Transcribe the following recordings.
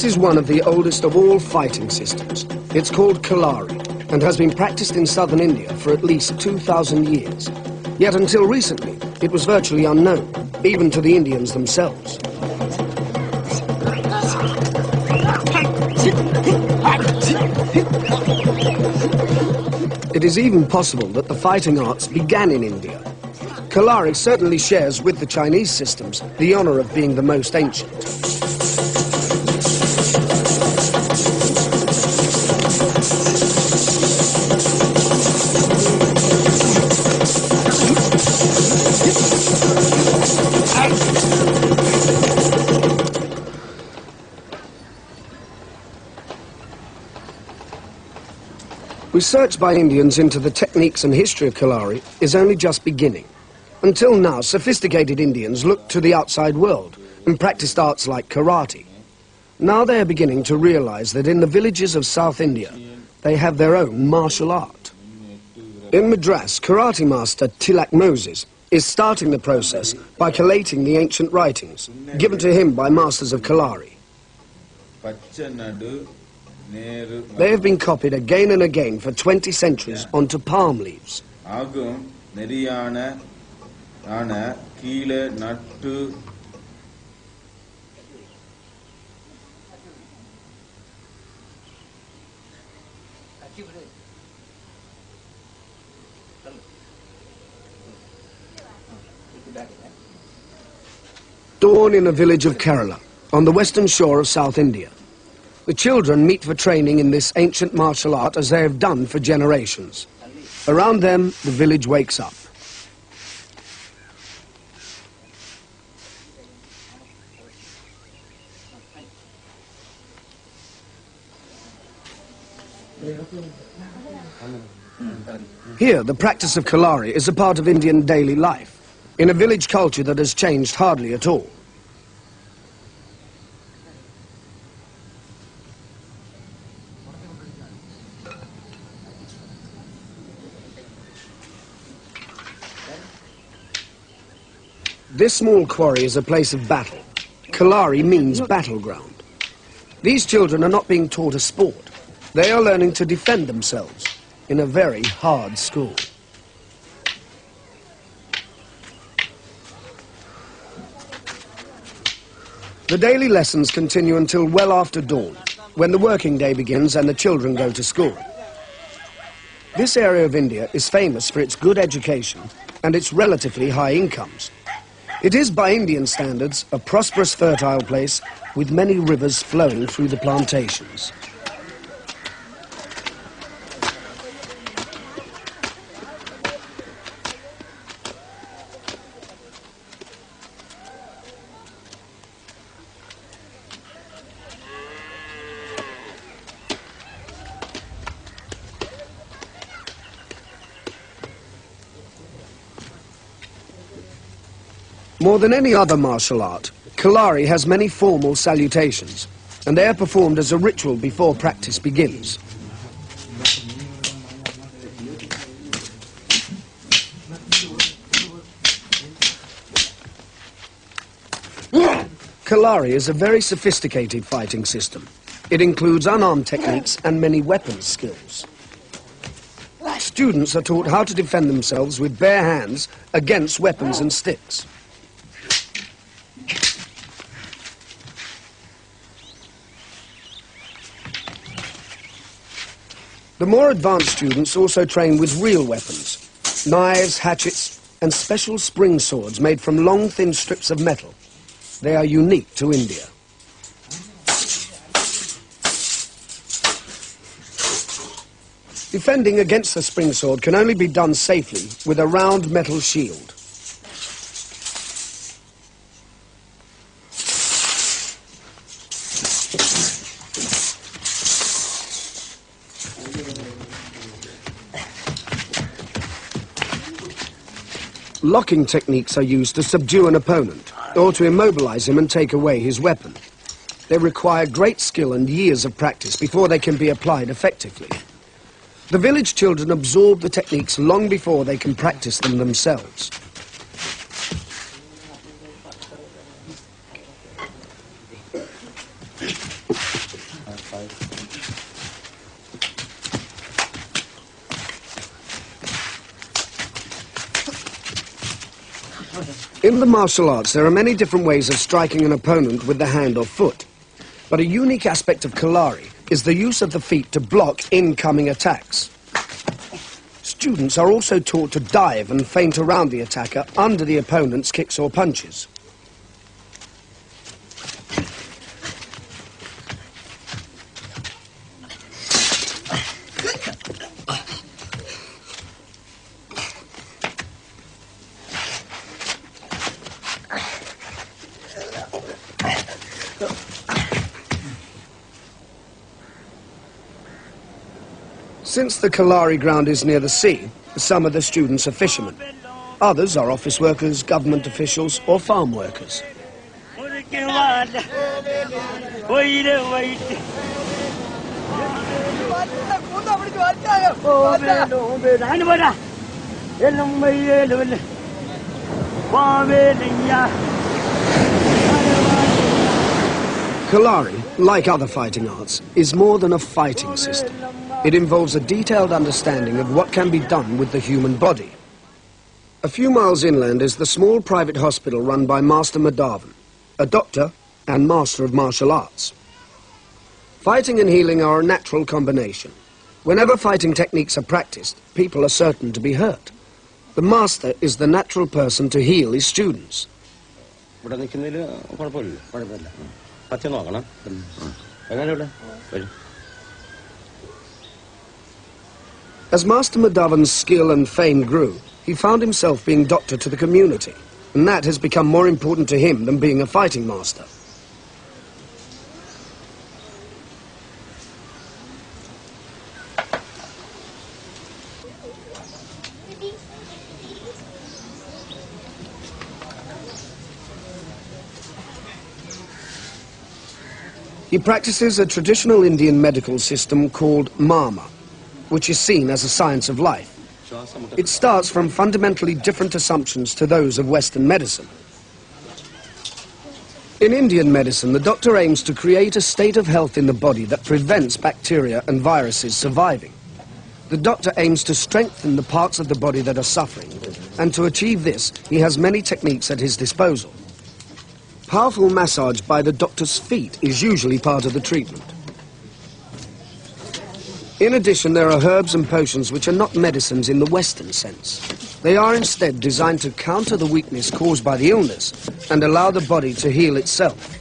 is one of the oldest of all fighting systems. It's called Kalari and has been practiced in southern India for at least 2,000 years. Yet until recently, it was virtually unknown, even to the Indians themselves. It is even possible that the fighting arts began in India. Kalari certainly shares with the Chinese systems the honor of being the most ancient. Research by Indians into the techniques and history of Kalari is only just beginning. Until now, sophisticated Indians looked to the outside world and practiced arts like karate. Now they are beginning to realize that in the villages of South India, they have their own martial art. In Madras, karate master Tilak Moses is starting the process by collating the ancient writings given to him by masters of Kalari. They have been copied again and again for 20 centuries onto palm leaves. Dawn in a village of Kerala, on the western shore of South India. The children meet for training in this ancient martial art as they have done for generations. Around them, the village wakes up. Here, the practice of Kalari is a part of Indian daily life, in a village culture that has changed hardly at all. This small quarry is a place of battle. Kalari means battleground. These children are not being taught a sport. They are learning to defend themselves in a very hard school. The daily lessons continue until well after dawn, when the working day begins and the children go to school. This area of India is famous for its good education and its relatively high incomes. It is, by Indian standards, a prosperous, fertile place with many rivers flowing through the plantations. More than any other martial art, Kalari has many formal salutations, and they are performed as a ritual before practice begins. Kalari is a very sophisticated fighting system. It includes unarmed techniques and many weapons skills. Students are taught how to defend themselves with bare hands against weapons and sticks. The more advanced students also train with real weapons, knives, hatchets, and special spring swords made from long, thin strips of metal. They are unique to India. Defending against the spring sword can only be done safely with a round metal shield. Locking techniques are used to subdue an opponent or to immobilize him and take away his weapon. They require great skill and years of practice before they can be applied effectively. The village children absorb the techniques long before they can practice them themselves. In the martial arts, there are many different ways of striking an opponent with the hand or foot. But a unique aspect of Kalari is the use of the feet to block incoming attacks. Students are also taught to dive and feint around the attacker under the opponent's kicks or punches. Since the Kalari ground is near the sea, some of the students are fishermen. Others are office workers, government officials or farm workers. Kalari, like other fighting arts, is more than a fighting system. It involves a detailed understanding of what can be done with the human body. A few miles inland is the small private hospital run by Master Madhavan, a doctor and master of martial arts. Fighting and healing are a natural combination. Whenever fighting techniques are practiced, people are certain to be hurt. The master is the natural person to heal his students. As Master Madhavan's skill and fame grew, he found himself being doctor to the community, and that has become more important to him than being a fighting master. He practices a traditional Indian medical system called Mama, which is seen as a science of life. It starts from fundamentally different assumptions to those of Western medicine. In Indian medicine, the doctor aims to create a state of health in the body that prevents bacteria and viruses surviving. The doctor aims to strengthen the parts of the body that are suffering, and to achieve this, he has many techniques at his disposal. Powerful massage by the doctor's feet is usually part of the treatment. In addition, there are herbs and potions which are not medicines in the Western sense. They are instead designed to counter the weakness caused by the illness and allow the body to heal itself.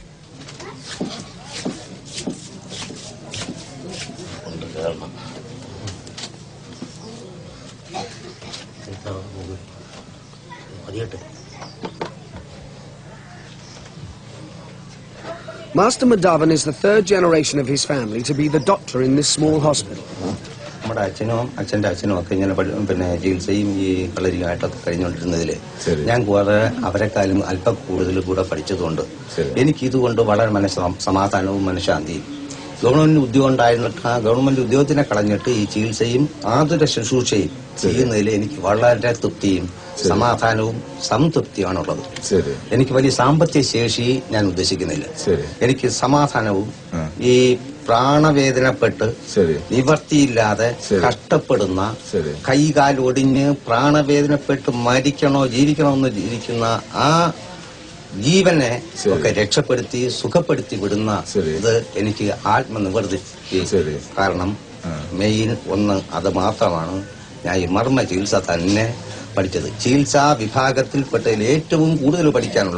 Master Madhavan is the third generation of his family to be the doctor in this small hospital. Government Udyodina Kalanati, Chilsayim, Arthur Shushay, Chilin, Vala Tuptim, Samathanum, some Tuptiano. Enikvali Sambati Sheshi, Nan Designal. Enik Samathanu, E. Prana Vedana Petter, Liberty Lather, Kasta Padana, Kaiga Lodin, Prana Vedana Petter, Madikano, Jirikano, Jirikina, Given a Rexapati, Sukapati Budana, the Eniki Altman Verdi, Karnam, Main, one other Mathamano, Nai Marma Chilsatane, but Chilsa, Vipagatil, Patel, Etum, Udal Padican,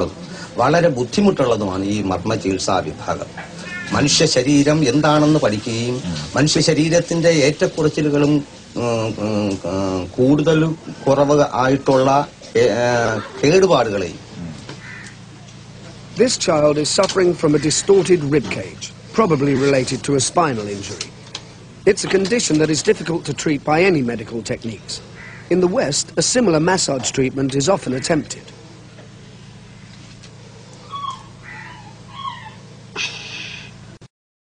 Vala Butimutalani, Marma Chilsa, Vipaga. Manisha Shariram, Yandan the Padikim, Manisha Sharirat in the Eta Purchilum, Kudal, Korava, Aitola, Kedvargali. This child is suffering from a distorted rib cage, probably related to a spinal injury. It's a condition that is difficult to treat by any medical techniques. In the West, a similar massage treatment is often attempted.